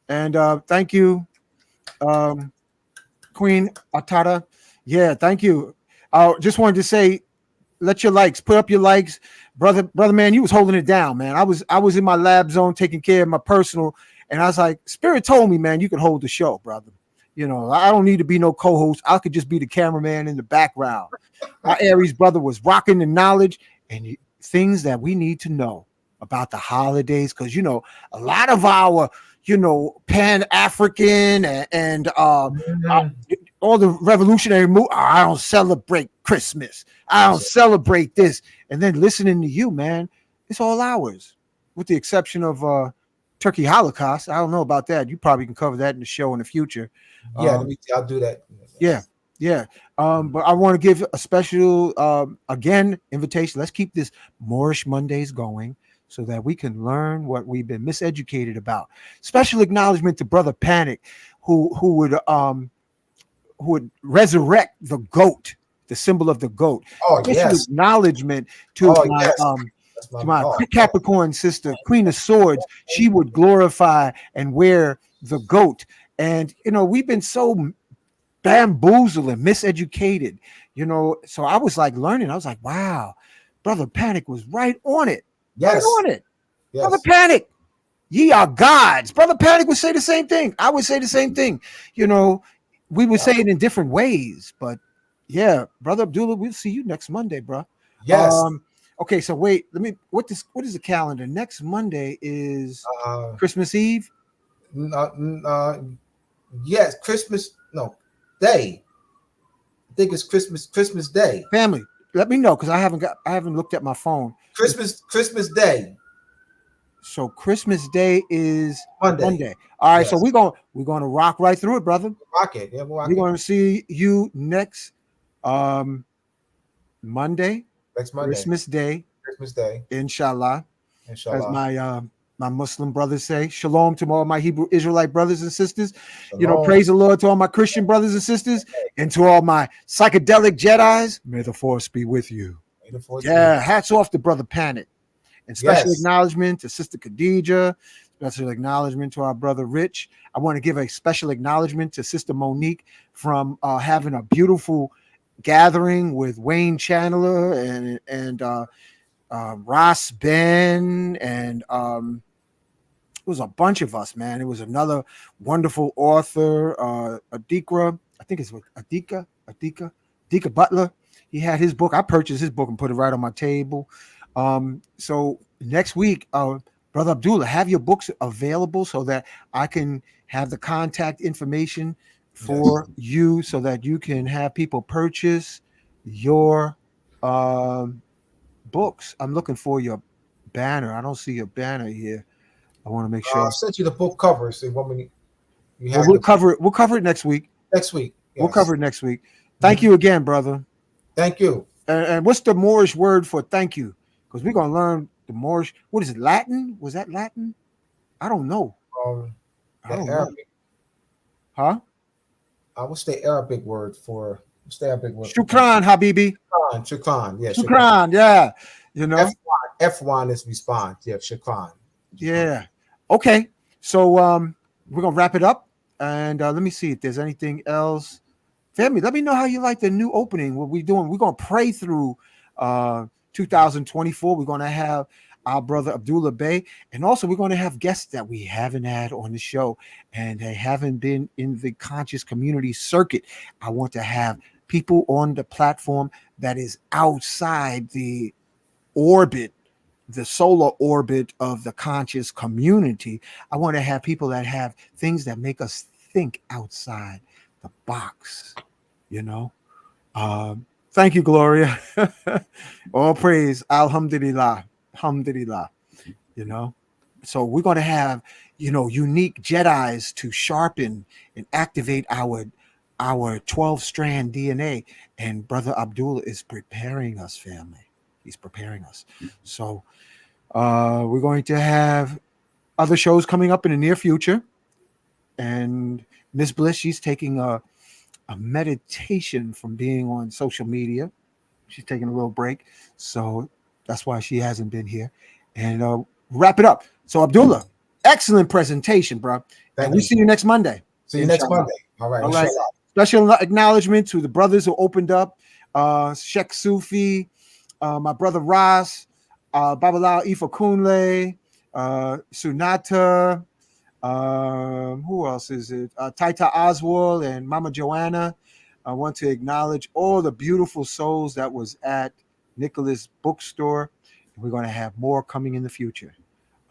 And thank you, Queen Atara. Yeah, thank you. I just wanted to say, let your likes, put up your likes. Brother man, you was holding it down, man. I was in my lab zone taking care of my personal, and I was like, Spirit told me, man, you can hold the show, brother. You know, I don't need to be no co-host. I could just be the cameraman in the background. My Aries brother was rocking the knowledge and things that we need to know about the holidays, because you know a lot of our Pan-African and all the revolutionary move. I don't celebrate Christmas. I don't celebrate this. And then listening to you, man, it's all ours, with the exception of Turkey Holocaust. I don't know about that. You probably can cover that in the show in the future. Yeah, I'll do that. Yeah. But I want to give a special again invitation. Let's keep this Moorish Mondays going so that we can learn what we've been miseducated about. Special acknowledgement to Brother Panic, who would resurrect the goat, the symbol of the goat. Special acknowledgement to my Capricorn sister, Queen of Swords. She would glorify and wear the goat. And you know, we've been so bamboozled and miseducated, you know. So I was like learning. I was like, wow, Brother Panic was right on it. Right on it. Brother Panic, ye are gods. Brother Panic would say the same thing. I would say the same thing. You know, we would say it in different ways, but yeah, Brother Abdullah, we'll see you next Monday, bro. Yes. Okay, so wait, what is the calendar? Next Monday is Christmas Eve. Yes, Christmas Day. I think it's Christmas Day. Family, let me know because I haven't looked at my phone. Christmas Day. So Christmas Day is Monday. All right, so we're gonna rock right through it, brother. Rock it. Yeah, we're gonna see you next Monday. Next Monday. Christmas Day. Inshallah. As my Muslim brothers say, shalom to all my Hebrew Israelite brothers and sisters. Shalom. You know, praise the Lord to all my Christian brothers and sisters, and to all my psychedelic Jedis. May the force be with you. Hats off to Brother Panic. And special acknowledgement to Sister Khadija. Special acknowledgement to our brother Rich. I want to give a special acknowledgement to Sister Monique from having a beautiful gathering with Wayne Chandler and Ross Ben, and it was a bunch of us, man. It was another wonderful author, Adika. I think it's Adika Butler. He had his book. I purchased his book and put it right on my table. So next week, Brother Abdullah, have your books available so that I can have the contact information for you, so that you can have people purchase your books. I'm looking for your banner. I don't see your banner here. I want to make sure. I sent you the book cover. So we'll cover it. We'll cover it next week. Next week. Yes. We'll cover it next week. Thank you again, brother. Thank you. And what's the Moorish word for thank you? Because we're gonna learn the Moorish. What is it? Latin? Was that Latin? I don't know. I don't know. Huh? What's the Arabic word for? What's the Arabic word? Shukran, Habibi. Shukran. Yeah. Shukran. Yeah. You know. F1 is response. Yeah. Shukran. Yeah. Okay. So we're gonna wrap it up, and let me see if there's anything else. Family, let me know how you like the new opening. What we doing? We're gonna pray through 2024. We're going to have our brother Abdullah Bey, and also we're going to have guests that we haven't had on the show, and they haven't been in the conscious community circuit. I want to have people on the platform that is outside the orbit, the solar orbit of the conscious community. I want to have people that have things that make us think outside the box, you know. Thank you, Gloria. All praise. Alhamdulillah. Alhamdulillah. You know, so we're going to have, you know, unique Jedis to sharpen and activate our 12-strand DNA. And Brother Abdullah is preparing us, family. He's preparing us. So we're going to have other shows coming up in the near future. And Miss Bliss, she's taking a meditation from being on social media. She's taking a little break. So that's why she hasn't been here. And wrap it up. So Abdullah, excellent presentation, bro. And we see you next Monday. See you next Monday. All right. All right. Special acknowledgement to the brothers who opened up. Sheikh Sufi, my brother Ras, Babalao Ifa Kunle, Sunata, who else is it? Taita Oswald and Mama Joanna. I want to acknowledge all the beautiful souls that was at Nicholas Bookstore. We're going to have more coming in the future.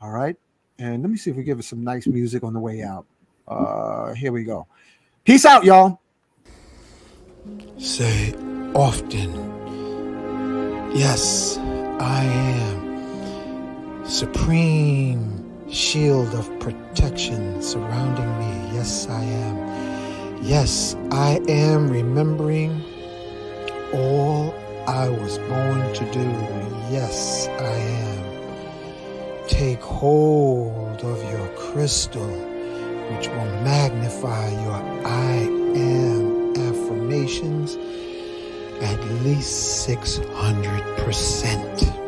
All right. And let me see if we give us some nice music on the way out. Here we go. Peace out, y'all. Say often, yes, I am. Supreme shield of protection surrounding me. Yes, I am. Yes, I am remembering all I was born to do. Yes, I am. Take hold of your crystal, which will magnify your I am affirmations at least 600%.